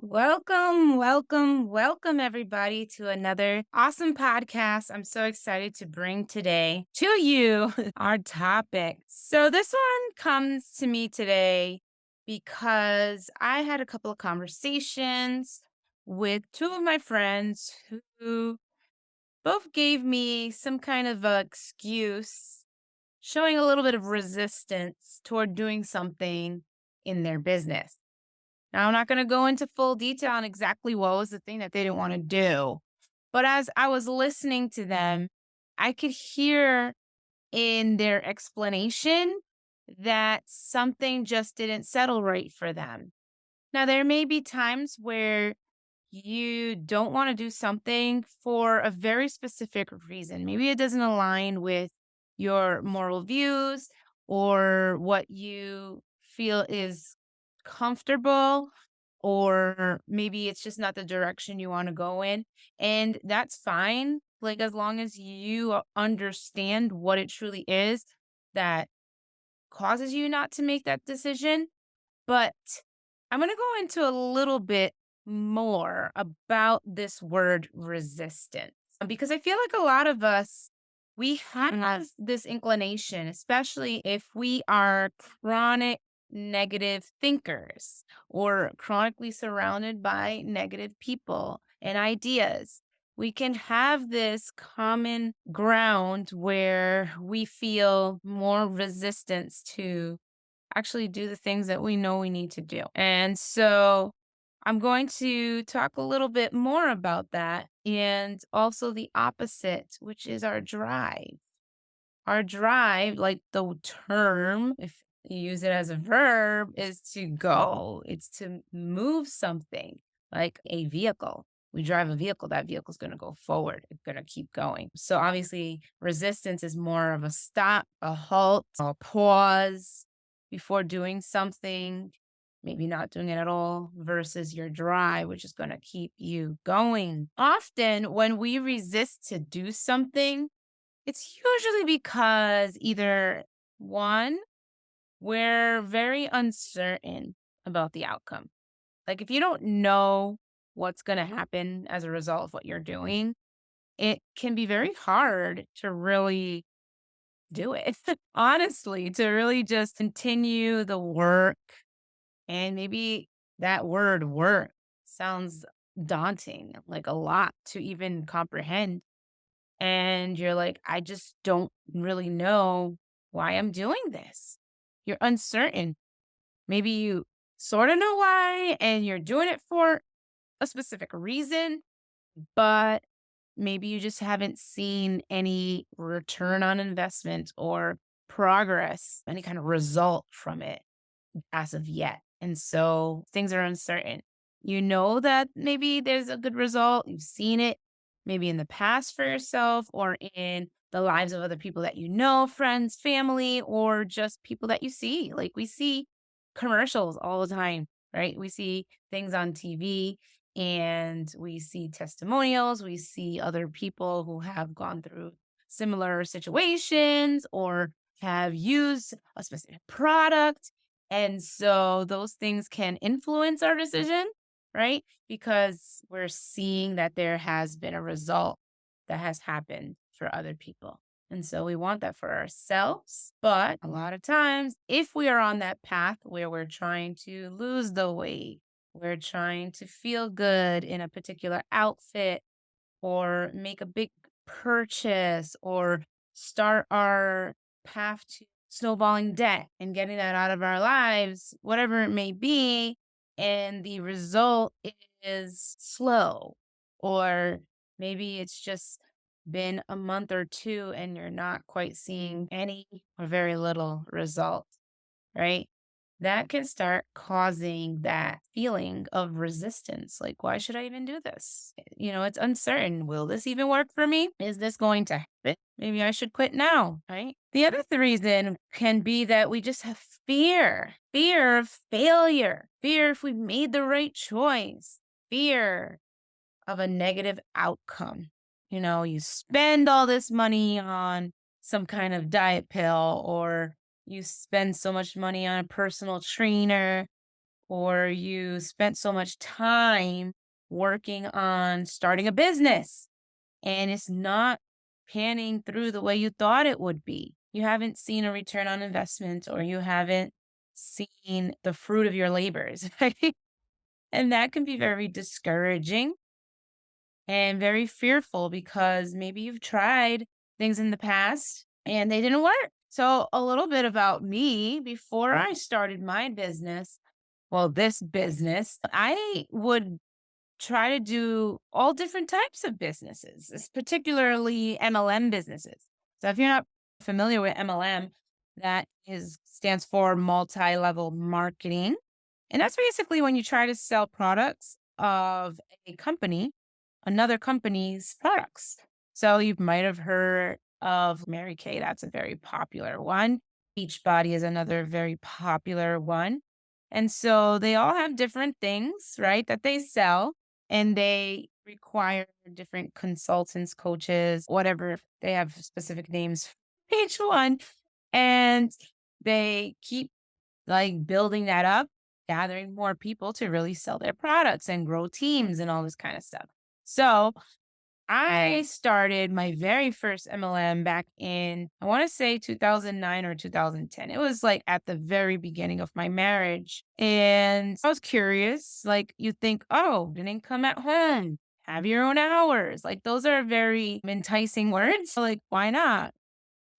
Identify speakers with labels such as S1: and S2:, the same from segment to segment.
S1: Welcome, everybody, to another awesome podcast. I'm so excited to bring today to you our topic. So, this one comes to me today because I had a couple of conversations with two of my friends who both gave me some kind of a excuse, showing a little bit of resistance toward doing something in their business. Now, I'm not going to go into full detail on exactly what was the thing that they didn't want to do. But as I was listening to them, I could hear in their explanation that something just didn't settle right for them. Now, there may be times where you don't want to do something for a very specific reason. Maybe it doesn't align with your moral views or what you feel is comfortable, or maybe it's just not the direction you want to go in. And that's fine. Like, as long as you understand what it truly is that causes you not to make that decision. But I'm going to go into a little bit more about this word resistance because I feel like a lot of us, we have this inclination, especially if we are chronic negative thinkers or chronically surrounded by negative people and ideas. We can have this common ground where we feel more resistance to actually do the things that we know we need to do. And so I'm going to talk a little bit more about that and also the opposite, which is our drive. Our drive, like the term, if you use it as a verb, is to go, it's to move something like a vehicle. We drive a vehicle, that vehicle is going to go forward, it's going to keep going. So obviously, resistance is more of a stop, a halt, a pause before doing something, maybe not doing it at all, versus your drive, which is going to keep you going. Often, when we resist to do something, it's usually because either one, we're very uncertain about the outcome. Like, if you don't know what's going to happen as a result of what you're doing, it can be very hard to really do it. Honestly, to really just continue the work. And maybe that word work sounds daunting, like a lot to even comprehend. And you're like, I just don't really know why I'm doing this. You're uncertain. Maybe you sort of know why and you're doing it for a specific reason, but maybe you just haven't seen any return on investment or progress, any kind of result from it as of yet. And so things are uncertain. You know that maybe there's a good result. You've seen it maybe in the past for yourself or in the lives of other people that you know, friends, family, or just people that you see. Like, we see commercials all the time, right? We see things on TV and we see testimonials. We see other people who have gone through similar situations or have used a specific product, and so those things can influence our decision, right? Because we're seeing that there has been a result that has happened for other people. And so we want that for ourselves. But a lot of times, if we are on that path where we're trying to lose the weight, we're trying to feel good in a particular outfit, or make a big purchase, or start our path to snowballing debt and getting that out of our lives, whatever it may be. And the result is slow, or maybe it's just been a month or two and you're not quite seeing any or very little result, right? That can start causing that feeling of resistance. Like, why should I even do this? It's uncertain. Will this even work for me? Is this going to happen? Maybe I should quit now, right? The other reason can be that we just have fear of failure, fear if we made the right choice, fear of a negative outcome. You spend all this money on some kind of diet pill, or you spend so much money on a personal trainer, or you spent so much time working on starting a business and it's not panning through the way you thought it would be. You haven't seen a return on investment or you haven't seen the fruit of your labors, right? And that can be very discouraging and very fearful because maybe you've tried things in the past and they didn't work. So, a little bit about me before I started my business. Well, this business, I would try to do all different types of businesses, particularly MLM businesses. So, if you're not familiar with MLM, that is stands for multi-level marketing. And that's basically when you try to sell products of a company, another company's products. So you might have heard of Mary Kay. That's a very popular one. Beachbody is another very popular one. And so they all have different things, right, that they sell and they require different consultants, coaches, whatever. They have specific names for each one. And they keep like building that up, gathering more people to really sell their products and grow teams and all this kind of stuff. So I started my very first MLM back in, I want to say 2009 or 2010. It was like at the very beginning of my marriage. And I was curious, like you think, oh, an income at home, have your own hours. Like those are very enticing words. Like, why not?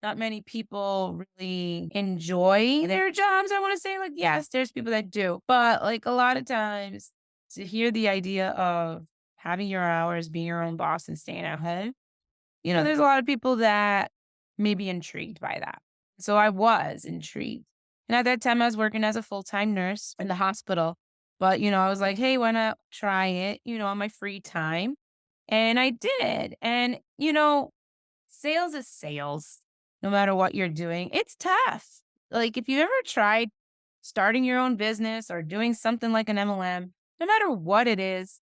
S1: Not many people really enjoy their jobs, I wanna say, like, yes, there's people that do, but, like, a lot of times to hear the idea of having your hours, being your own boss, and staying at home, there's a lot of people that may be intrigued by that. So I was intrigued, and at that time, I was working as a full-time nurse in the hospital, but, I was like, "Hey, why not try it," on my free time, and I did, and, sales is sales, no matter what you're doing. It's tough. Like, if you ever tried starting your own business or doing something like an MLM, no matter what it is,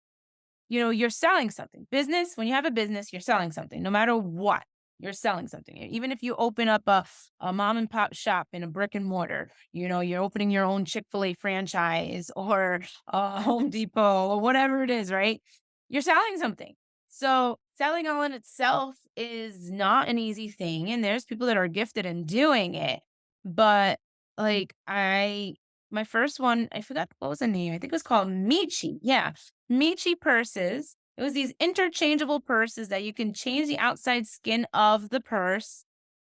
S1: you're selling something. Business, when you have a business, you're selling something, no matter what. You're selling something. Even if you open up a mom and pop shop in a brick and mortar, you're opening your own Chick-fil-A franchise or a Home Depot or whatever it is, right? You're selling something. So selling all in itself is not an easy thing. And there's people that are gifted in doing it. But like my first one, I forgot what was the name. I think it was called Michi. Yeah. Michi purses. It was these interchangeable purses that you can change the outside skin of the purse.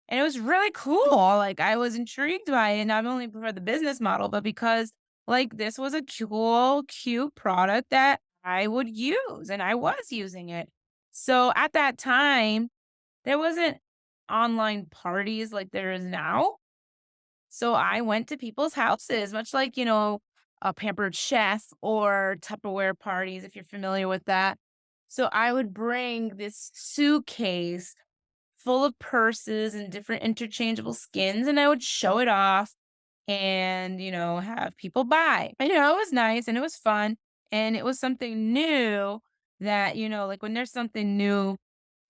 S1: And it was really cool. Like I was intrigued by it, not only for the business model, but because like this was a cool, cute product that I would use and I was using it. So at that time, there wasn't online parties like there is now. So I went to people's houses, much like, a Pampered Chef or Tupperware parties, if you're familiar with that. So I would bring this suitcase full of purses and different interchangeable skins, and I would show it off and, have people buy. And, it was nice and it was fun. And it was something new that, like when there's something new,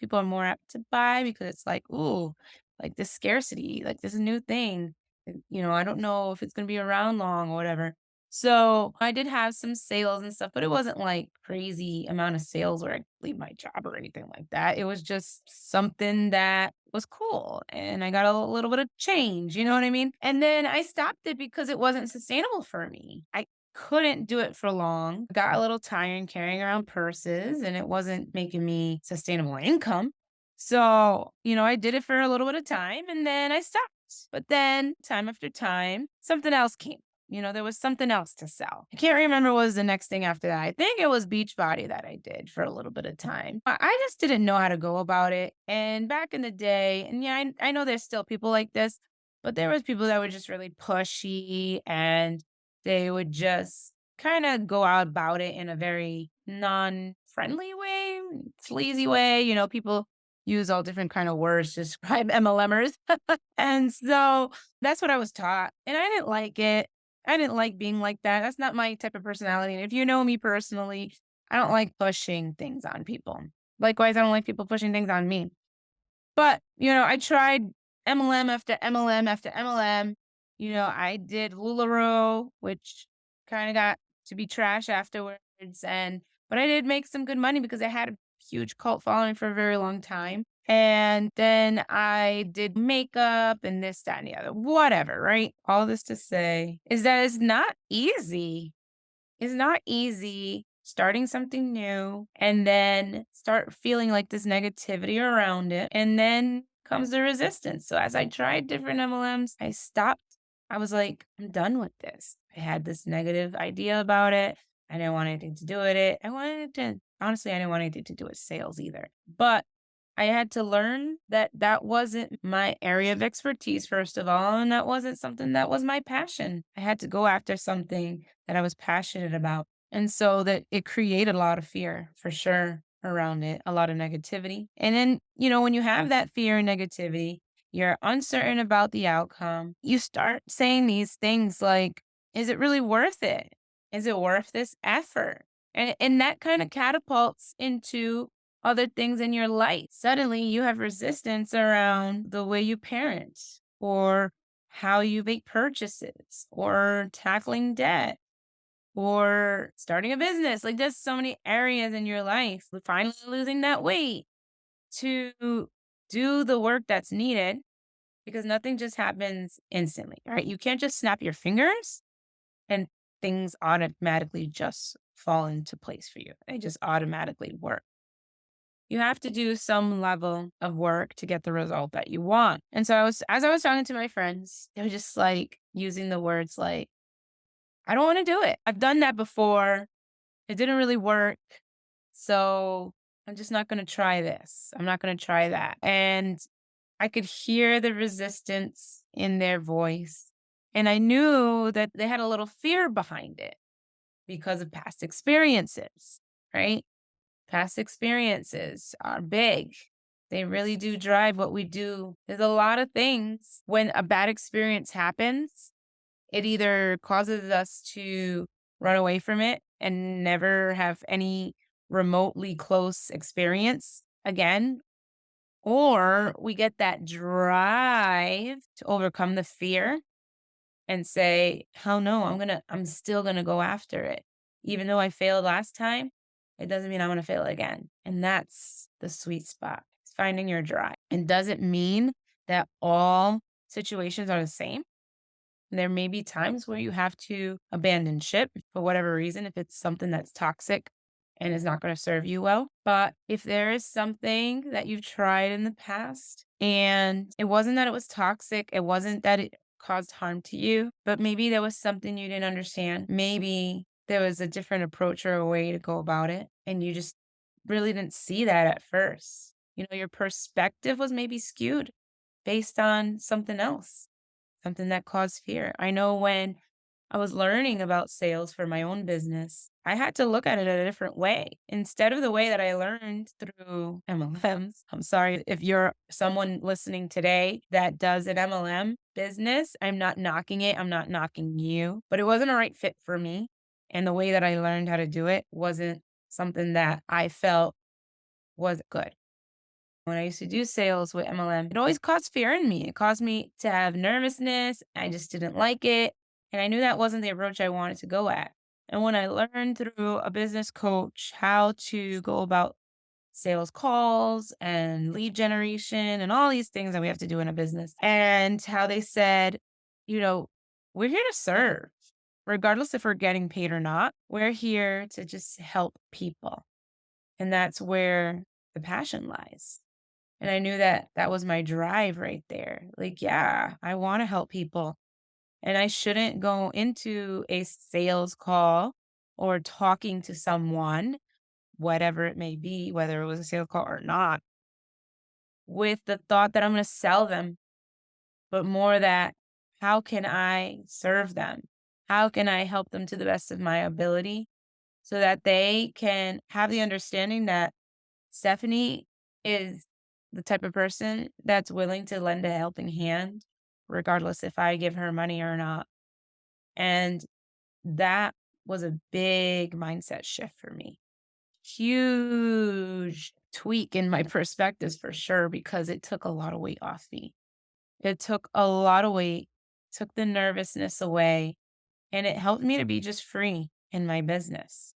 S1: people are more apt to buy because it's like, ooh, like this scarcity, like this new thing. I don't know if it's going to be around long or whatever. So I did have some sales and stuff, but it wasn't like crazy amount of sales where I leave my job or anything like that. It was just something that was cool and I got a little bit of change, you know what I mean? And then I stopped it because it wasn't sustainable for me. I couldn't do it for long. Got a little tired carrying around purses and it wasn't making me sustainable income. So, I did it for a little bit of time and then I stopped. But then time after time, something else came. There was something else to sell. I can't remember what was the next thing after that. I think it was Beachbody that I did for a little bit of time. I just didn't know how to go about it. And back in the day, and yeah, I know there's still people like this, but there was people that were just really pushy and they would just kind of go out about it in a very non-friendly way, sleazy way. People use all different kind of words to describe MLMers. And so that's what I was taught. And I didn't like it. I didn't like being like that. That's not my type of personality. And if you know me personally, I don't like pushing things on people. Likewise, I don't like people pushing things on me. But, I tried MLM after MLM after MLM. I did LuLaRoe, which kind of got to be trash afterwards. But I did make some good money because I had a huge cult following for a very long time. And then I did makeup and this, that, and the other, whatever, right? All this to say is that it's not easy. It's not easy starting something new and then start feeling like this negativity around it. And then comes the resistance. So as I tried different MLMs, I stopped. I was like, I'm done with this. I had this negative idea about it. I didn't want anything to do with it. Honestly, I didn't want anything to do with sales either. But I had to learn that that wasn't my area of expertise, first of all, and that wasn't something that was my passion. I had to go after something that I was passionate about. And so that it created a lot of fear for sure around it, a lot of negativity. And then, when you have that fear and negativity, you're uncertain about the outcome. You start saying these things like, is it really worth it? Is it worth this effort? And that kind of catapults into other things in your life. Suddenly you have resistance around the way you parent or how you make purchases or tackling debt or starting a business. Like there's so many areas in your life, finally losing that weight to do the work that's needed because nothing just happens instantly, right? You can't just snap your fingers and things automatically just fall into place for you. They just automatically work. You have to do some level of work to get the result that you want. And so as I was talking to my friends, they were just like using the words like, I don't want to do it. I've done that before. It didn't really work. So I'm just not going to try this. I'm not going to try that. And I could hear the resistance in their voice. And I knew that they had a little fear behind it because of past experiences, right? Past experiences are big. They really do drive what we do. There's a lot of things when a bad experience happens, it either causes us to run away from it and never have any remotely close experience again, or we get that drive to overcome the fear and say, "Oh no, I'm still gonna go after it. Even though I failed last time, it doesn't mean I'm gonna fail again." And that's the sweet spot. It's finding your drive. And does it mean that all situations are the same? There may be times where you have to abandon ship for whatever reason, if it's something that's toxic and is not going to serve you well. But if there is something that you've tried in the past and it wasn't that it was toxic, it wasn't that it caused harm to you, but maybe there was something you didn't understand. Maybe there was a different approach or a way to go about it, and you just really didn't see that at first. Your perspective was maybe skewed based on something else, something that caused fear. I know when I was learning about sales for my own business, I had to look at it a different way. Instead of the way that I learned through MLMs, I'm sorry if you're someone listening today that does an MLM business, I'm not knocking it, I'm not knocking you, but it wasn't a right fit for me. And the way that I learned how to do it wasn't something that I felt was good. When I used to do sales with MLM, it always caused fear in me. It caused me to have nervousness. I just didn't like it. And I knew that wasn't the approach I wanted to go at. And when I learned through a business coach how to go about sales calls and lead generation and all these things that we have to do in a business, and how they said, you know, we're here to serve, regardless if we're getting paid or not. We're here to just help people. And that's where the passion lies. And I knew that that was my drive right there. Like, yeah, I want to help people. And I shouldn't go into a sales call or talking to someone, whatever it may be, whether it was a sales call or not, with the thought that I'm going to sell them, but more that how can I serve them? How can I help them to the best of my ability so that they can have the understanding that Stephanie is the type of person that's willing to lend a helping hand, regardless if I give her money or not. And that was a big mindset shift for me. Huge tweak in my perspectives for sure, because it took a lot of weight off me. It took a lot of weight, took the nervousness away, and it helped me to be just free in my business.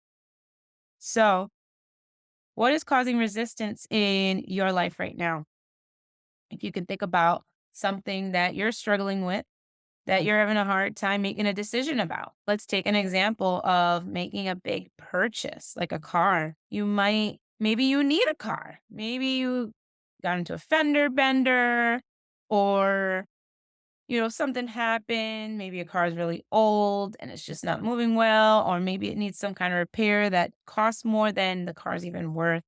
S1: So, what is causing resistance in your life right now? If you can think about something that you're struggling with, that you're having a hard time making a decision about. Let's take an example of making a big purchase, like a car. Maybe you need a car. Maybe you got into a fender bender, or something happened. Maybe a car is really old and it's just not moving well, or maybe it needs some kind of repair that costs more than the car's even worth.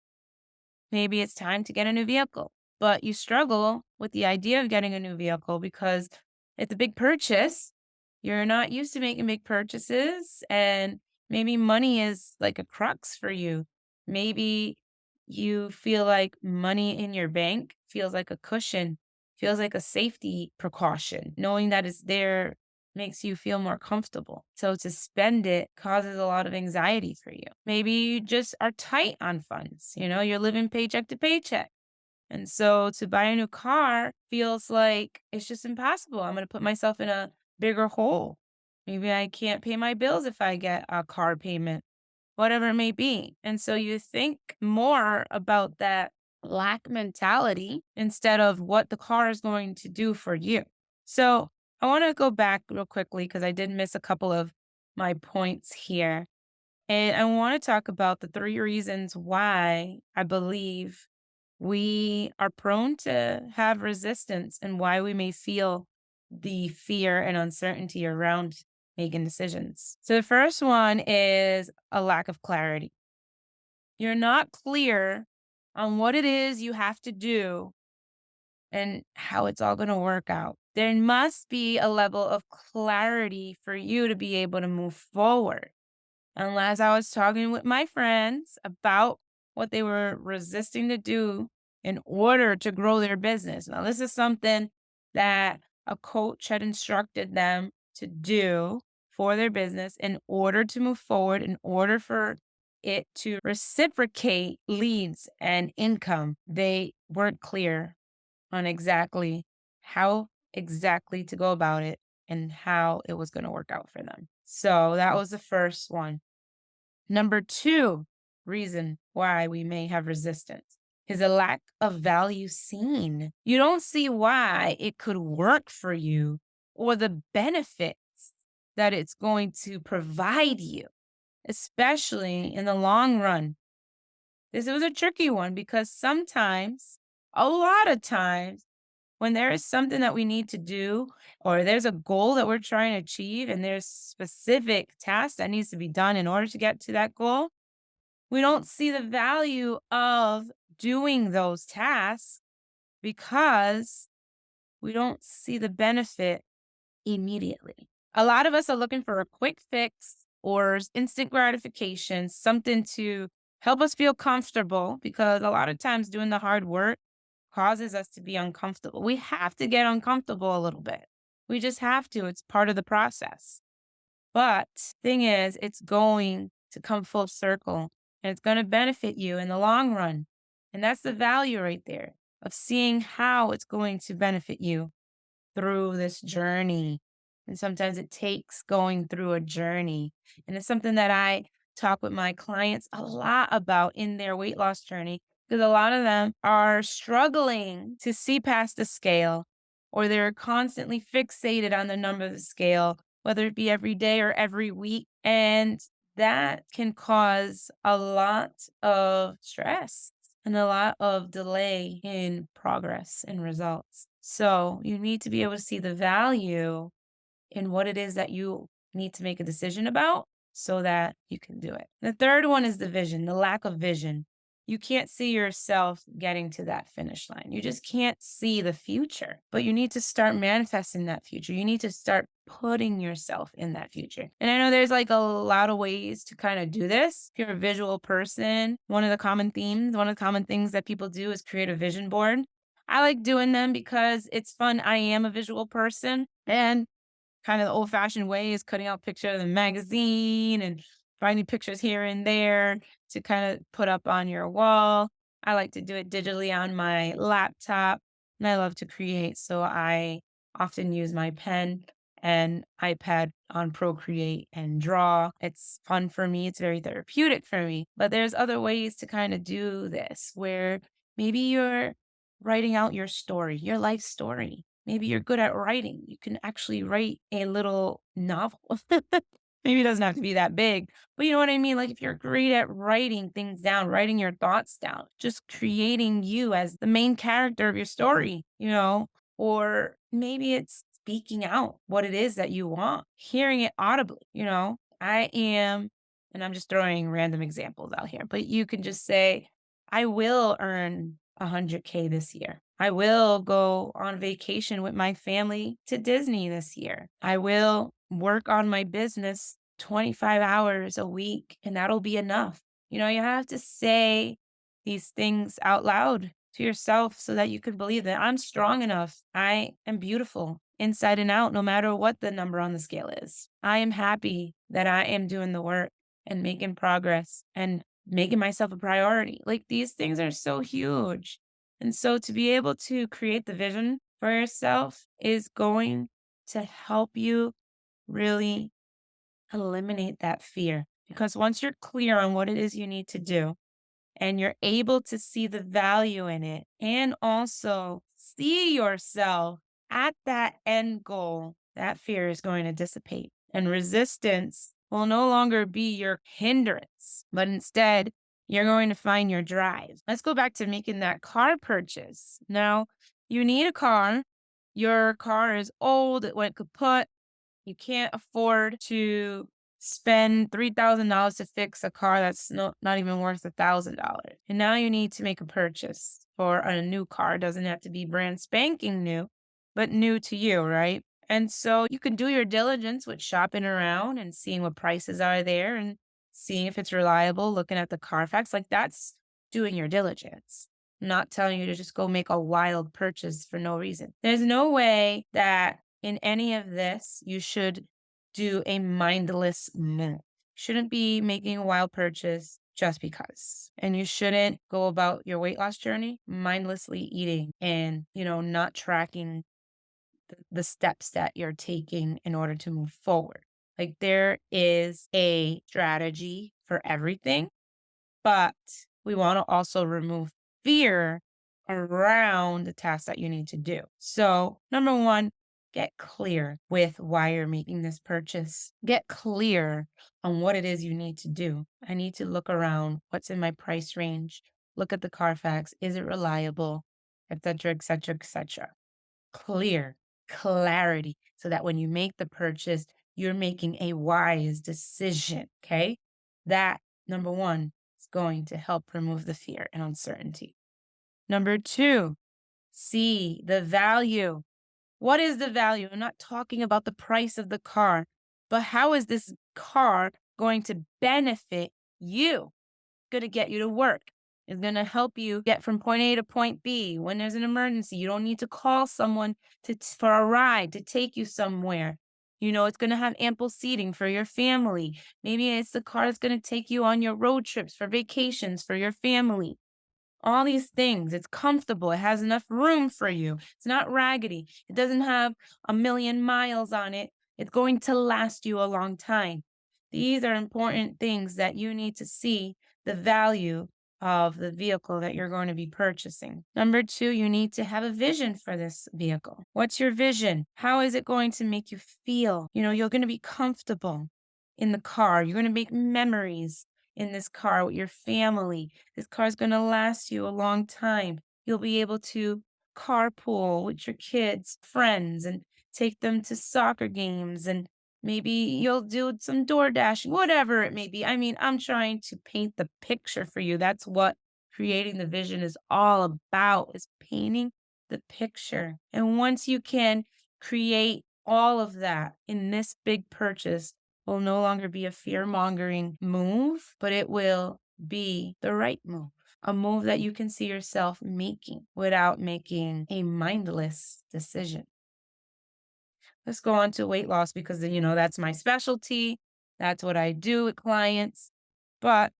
S1: Maybe it's time to get a new vehicle, but you struggle with the idea of getting a new vehicle because it's a big purchase. You're not used to making big purchases, and maybe money is like a crux for you. Maybe you feel like money in your bank feels like a cushion, feels like a safety precaution. Knowing that it's there makes you feel more comfortable. So to spend it causes a lot of anxiety for you. Maybe you just are tight on funds. You're living paycheck to paycheck. And so to buy a new car feels like it's just impossible. I'm going to put myself in a bigger hole. Maybe I can't pay my bills if I get a car payment, whatever it may be. And so you think more about that lack mentality instead of what the car is going to do for you. So I want to go back real quickly because I did miss a couple of my points here. And I want to talk about the three reasons why I believe we are prone to have resistance and why we may feel the fear and uncertainty around making decisions. So the first one is a lack of clarity. You're not clear on what it is you have to do and how it's all going to work out. There must be a level of clarity for you to be able to move forward. Unless I was talking with my friends about what they were resisting to do in order to grow their business. Now, this is something that a coach had instructed them to do for their business in order to move forward, in order for it to reciprocate leads and income. They weren't clear on exactly how exactly to go about it and how it was going to work out for them. So that was the first one. Number two reason why we may have resistance is a lack of value seen. You don't see why it could work for you or the benefits that it's going to provide you, especially in the long run. This was a tricky one because sometimes, a lot of times, when there is something that we need to do, or there's a goal that we're trying to achieve, and there's specific tasks that needs to be done in order to get to that goal, we don't see the value of doing those tasks because we don't see the benefit immediately. A lot of us are looking for a quick fix or instant gratification, something to help us feel comfortable, because a lot of times doing the hard work causes us to be uncomfortable. We have to get uncomfortable a little bit. We just have to. It's part of the process. But thing is, it's going to come full circle and it's going to benefit you in the long run. And that's the value right there of seeing how it's going to benefit you through this journey. And sometimes it takes going through a journey. And it's something that I talk with my clients a lot about in their weight loss journey, because a lot of them are struggling to see past the scale, or they're constantly fixated on the number of the scale, whether it be every day or every week. And that can cause a lot of stress and a lot of delay in progress and results. So you need to be able to see the value in what it is that you need to make a decision about so that you can do it. The third one is the vision, the lack of vision. You can't see yourself getting to that finish line. You just can't see the future, but you need to start manifesting that future. You need to start putting yourself in that future. And I know there's like a lot of ways to kind of do this. If you're a visual person, one of the common themes, one of the common things that people do is create a vision board. I like doing them because it's fun. I am a visual person, and kind of the old-fashioned way is cutting out picture of the magazine and finding pictures here and there to kind of put up on your wall. I like to do it digitally on my laptop, and I love to create, so I often use my pen and iPad on Procreate and draw. It's fun for me. It's very therapeutic for me. But there's other ways to kind of do this where maybe you're writing out your story, your life story. Maybe you're good at writing. You can actually write a little novel. Maybe it doesn't have to be that big, but you know what I mean? Like if you're great at writing things down, writing your thoughts down, just creating you as the main character of your story, or maybe it's speaking out what it is that you want, hearing it audibly. And I'm just throwing random examples out here, but you can just say, I will earn 100K this year. I will go on vacation with my family to Disney this year. I will work on my business 25 hours a week, and that'll be enough. You have to say these things out loud to yourself so that you can believe that I'm strong enough. I am beautiful inside and out, no matter what the number on the scale is. I am happy that I am doing the work and making progress and making myself a priority. Like these things are so huge. And so to be able to create the vision for yourself is going to help you really eliminate that fear. Because once you're clear on what it is you need to do, and you're able to see the value in it and also see yourself at that end goal, that fear is going to dissipate. And resistance will no longer be your hindrance, but instead, you're going to find your drive. Let's go back to making that car purchase. Now, you need a car. Your car is old, it went kaput. You can't afford to spend $3,000 to fix a car that's not even worth $1,000. And now you need to make a purchase for a new car. It doesn't have to be brand spanking new, but new to you, right? And so you can do your diligence with shopping around and seeing what prices are there and seeing if it's reliable, looking at the Carfax. Like that's doing your diligence. I'm not telling you to just go make a wild purchase for no reason. There's no way that in any of this, you should do a mindless move. Shouldn't be making a wild purchase just because. And you shouldn't go about your weight loss journey mindlessly eating and, not tracking the steps that you're taking in order to move forward. Like there is a strategy for everything, but we want to also remove fear around the tasks that you need to do. So, number one, get clear with why you're making this purchase. Get clear on what it is you need to do. I need to look around what's in my price range, look at the Carfax, is it reliable, etc., etc., etc. Clear, clarity, so that when you make the purchase, you're making a wise decision. Okay. That, number one, is going to help remove the fear and uncertainty. Number two, see the value. What is the value? I'm not talking about the price of the car, but how is this car going to benefit you? Going to get you to work. It's going to help you get from point A to point B. When there's an emergency, you don't need to call someone for a ride to take you somewhere. It's going to have ample seating for your family. Maybe it's the car that's going to take you on your road trips for vacations for your family. All these things. It's comfortable. It has enough room for you. It's not raggedy. It doesn't have a million miles on it. It's going to last you a long time. These are important things that you need to see the value of the vehicle that you're going to be purchasing. Number two, you need to have a vision for this vehicle. What's your vision? How is it going to make you feel? You're going to be comfortable in the car. You're going to make memories in this car with your family. This car is going to last you a long time. You'll be able to carpool with your kids, friends, and take them to soccer games. And maybe you'll do some door dashing, whatever it may be. I mean, I'm trying to paint the picture for you. That's what creating the vision is all about, is painting the picture. And once you can create all of that in this big purchase, will no longer be a fear mongering move, but it will be the right move, a move that you can see yourself making without making a mindless decision. Let's go on to weight loss because, that's my specialty. That's what I do with clients. But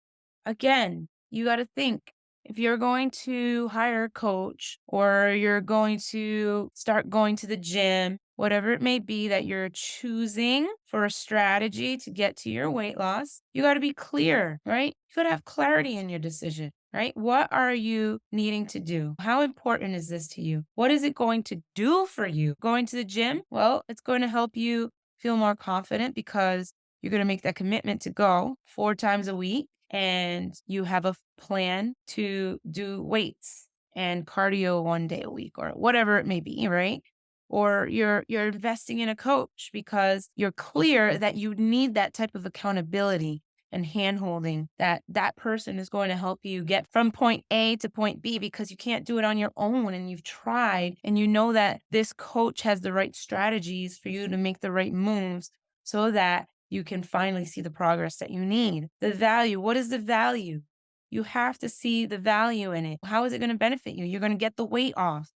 S1: again, you got to think, if you're going to hire a coach or you're going to start going to the gym, whatever it may be that you're choosing for a strategy to get to your weight loss, you got to be clear, right? You got to have clarity in your decision, right? What are you needing to do? How important is this to you? What is it going to do for you? Going to the gym? Well, it's going to help you feel more confident because you're going to make that commitment to go 4 times a week and you have a plan to do weights and cardio 1 day a week or whatever it may be, right? Or you're investing in a coach because you're clear that you need that type of accountability and handholding that that person is going to help you get from point A to point B because you can't do it on your own and you've tried and you know that this coach has the right strategies for you to make the right moves so that you can finally see the progress that you need. The value, what is the value? You have to see the value in it. How is it going to benefit you? You're going to get the weight off,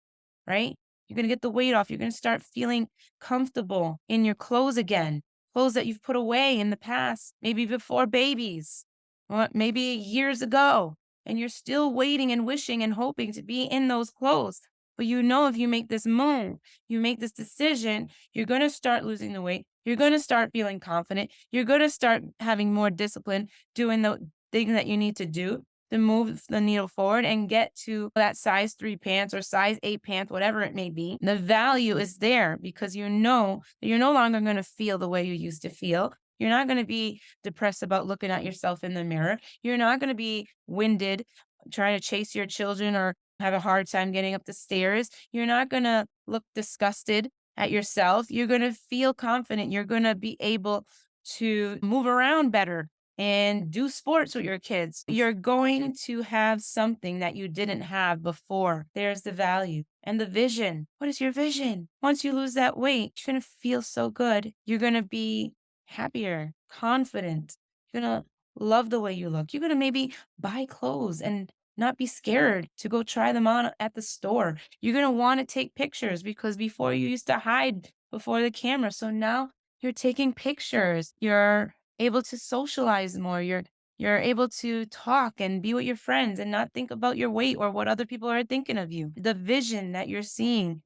S1: right? You're going to get the weight off. You're going to start feeling comfortable in your clothes again, clothes that you've put away in the past, maybe before babies, or maybe years ago. And you're still waiting and wishing and hoping to be in those clothes. But you know, if you make this move, you make this decision, you're going to start losing the weight. You're going to start feeling confident. You're going to start having more discipline, doing the thing that you need to do to move the needle forward and get to that size 3 pants or size 8 pants, whatever it may be. The value is there because you know that you're no longer going to feel the way you used to feel. You're not going to be depressed about looking at yourself in the mirror. You're not going to be winded trying to chase your children or have a hard time getting up the stairs. You're not going to look disgusted at yourself. You're going to feel confident. You're going to be able to move around better and do sports with your kids. You're going to have something that you didn't have before. There's the value and the vision. What is your vision? Once you lose that weight, you're going to feel so good. You're going to be happier, confident. You're going to love the way you look. You're going to maybe buy clothes and not be scared to go try them on at the store. You're going to want to take pictures because before you used to hide before the camera. So now you're taking pictures. You're able to socialize more. You're able to talk and be with your friends and not think about your weight or what other people are thinking of you. The vision that you're seeing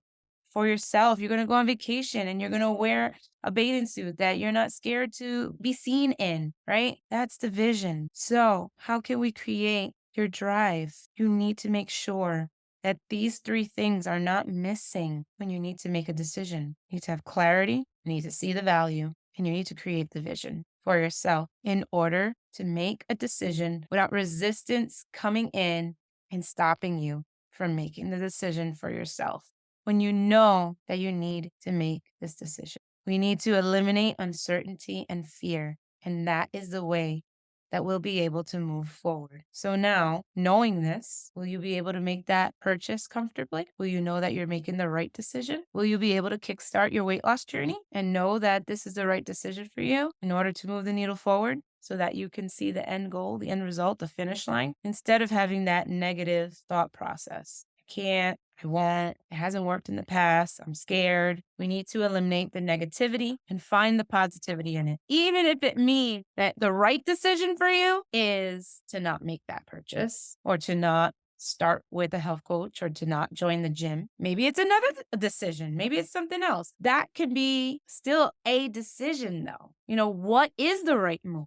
S1: for yourself. You're going to go on vacation and you're going to wear a bathing suit that you're not scared to be seen in, right? That's the vision. So, how can we create your drive? You need to make sure that these 3 things are not missing when you need to make a decision. You need to have clarity, you need to see the value, and you need to create the vision for yourself in order to make a decision without resistance coming in and stopping you from making the decision for yourself. When you know that you need to make this decision, we need to eliminate uncertainty and fear. And that is the way that we'll be able to move forward. So now, knowing this, will you be able to make that purchase comfortably? Will you know that you're making the right decision? Will you be able to kickstart your weight loss journey and know that this is the right decision for you in order to move the needle forward so that you can see the end goal, the end result, the finish line, instead of having that negative thought process? I can't, I won't, it hasn't worked in the past, I'm scared. We need to eliminate the negativity and find the positivity in it. Even if it means that the right decision for you is to not make that purchase or to not start with a health coach or to not join the gym. Maybe it's another decision. Maybe it's something else. That can be still a decision though. What is the right move?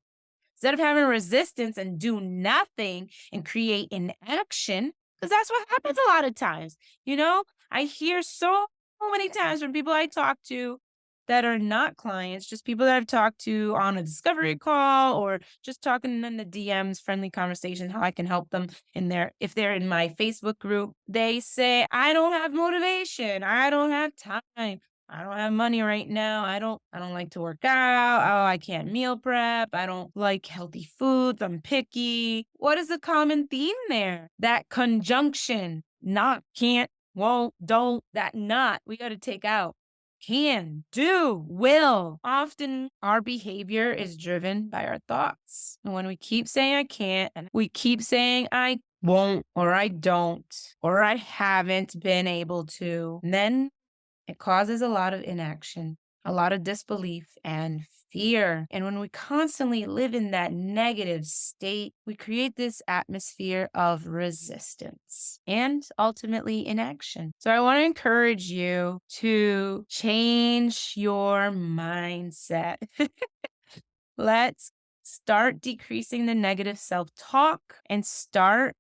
S1: Instead of having resistance and do nothing and create inaction, because that's what happens a lot of times. I hear so many times from people I talk to that are not clients, just people that I've talked to on a discovery call or just talking in the DMs, friendly conversation, how I can help them if they're in my Facebook group. They say, I don't have motivation. I don't have time. I don't have money right now. I don't like to work out. Oh, I can't meal prep. I don't like healthy foods. I'm picky. What is the common theme there? That conjunction, not, can't, won't, don't, that not, we got to take out. Can, do, will. Often our behavior is driven by our thoughts. And when we keep saying I can't and we keep saying I won't or I don't or I haven't been able to, then it causes a lot of inaction, a lot of disbelief and fear. And when we constantly live in that negative state, we create this atmosphere of resistance and ultimately inaction. So I want to encourage you to change your mindset. Let's start decreasing the negative self talk and start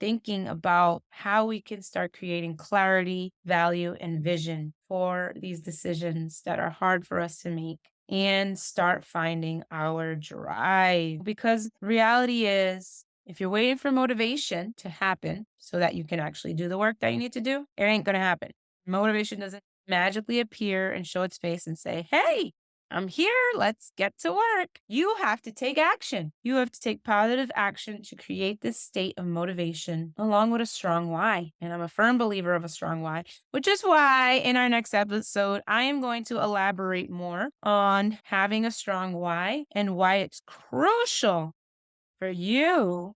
S1: thinking about how we can start creating clarity, value, and vision for these decisions that are hard for us to make and start finding our drive. Because reality is, if you're waiting for motivation to happen so that you can actually do the work that you need to do, it ain't going to happen. Motivation doesn't magically appear and show its face and say, hey, I'm here. Let's get to work. You have to take action. You have to take positive action to create this state of motivation along with a strong why. And I'm a firm believer of a strong why, which is why in our next episode, I am going to elaborate more on having a strong why and why it's crucial for you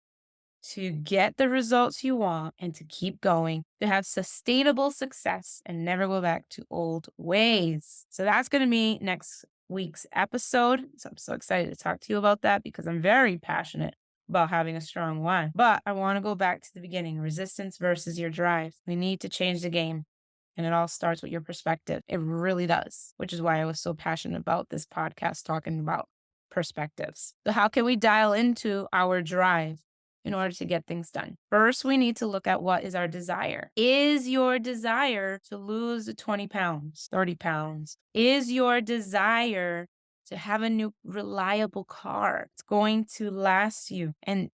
S1: to get the results you want and to keep going, to have sustainable success and never go back to old ways. So that's going to be next week's episode. So I'm so excited to talk to you about that because I'm very passionate about having a strong why. But I want to go back to the beginning, resistance versus your drive. We need to change the game. And it all starts with your perspective. It really does, which is why I was so passionate about this podcast talking about perspectives. So, how can we dial into our drive in order to get things done? First, we need to look at what is our desire. Is your desire to lose 20 pounds, 30 pounds? Is your desire to have a new reliable car? It's going to last you and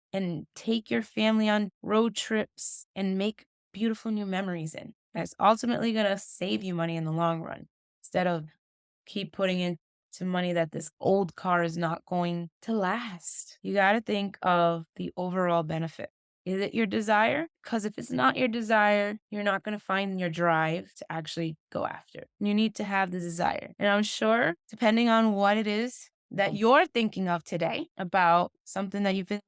S1: take your family on road trips and make beautiful new memories in. That's ultimately going to save you money in the long run instead of keep putting into money that this old car is not going to last. You got to think of the overall benefit. Is it your desire? Because if it's not your desire, you're not going to find your drive to actually go after it. You need to have the desire. And I'm sure, depending on what it is that you're thinking of today about something that you've been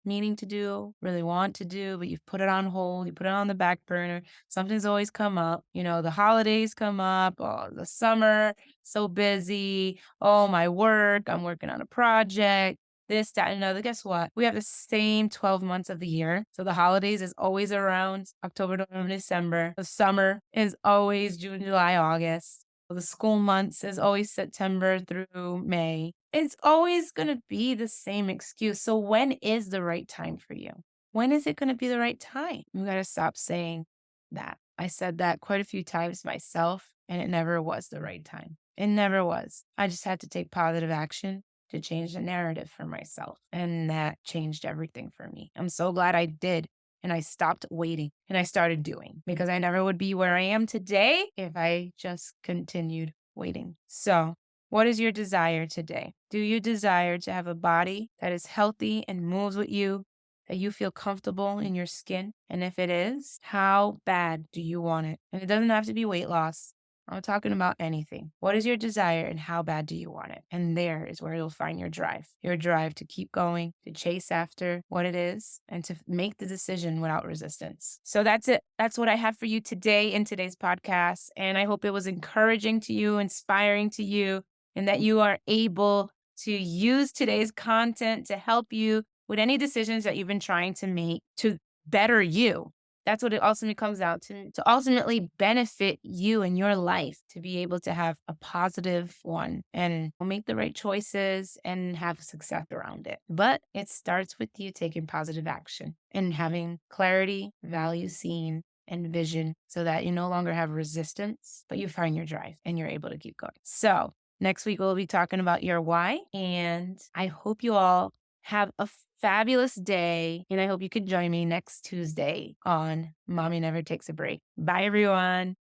S1: meaning to do, really want to do, but you've put it on hold, you put it on the back burner. Something's always come up. The holidays come up, oh, the summer, so busy. Oh, my work, I'm working on a project, this, that, and another. Guess what? We have the same 12 months of the year. So the holidays is always around October, November, December. The summer is always June, July, August. The school months is always September through May. It's always going to be the same excuse. So when is the right time for you? When is it going to be the right time? You got to stop saying that. I said that quite a few times myself, and it never was the right time. It never was. I just had to take positive action to change the narrative for myself. And that changed everything for me. I'm so glad I did. And I stopped waiting and I started doing because I never would be where I am today if I just continued waiting. So, what is your desire today? Do you desire to have a body that is healthy and moves with you, that you feel comfortable in your skin? And if it is, how bad do you want it? And it doesn't have to be weight loss. I'm talking about anything. What is your desire and how bad do you want it? And there is where you'll find your drive to keep going, to chase after what it is, and to make the decision without resistance. So that's it. That's what I have for you today in today's podcast. And I hope it was encouraging to you, inspiring to you, and that you are able to use today's content to help you with any decisions that you've been trying to make to better you. That's what it ultimately comes out to ultimately benefit you in your life, to be able to have a positive one and make the right choices and have success around it. But it starts with you taking positive action and having clarity, value seen, and vision so that you no longer have resistance, but you find your drive and you're able to keep going. So next week, we'll be talking about your why. And I hope you all have a fabulous day. And I hope you can join me next Tuesday on Mommy Never Takes a Break. Bye, everyone.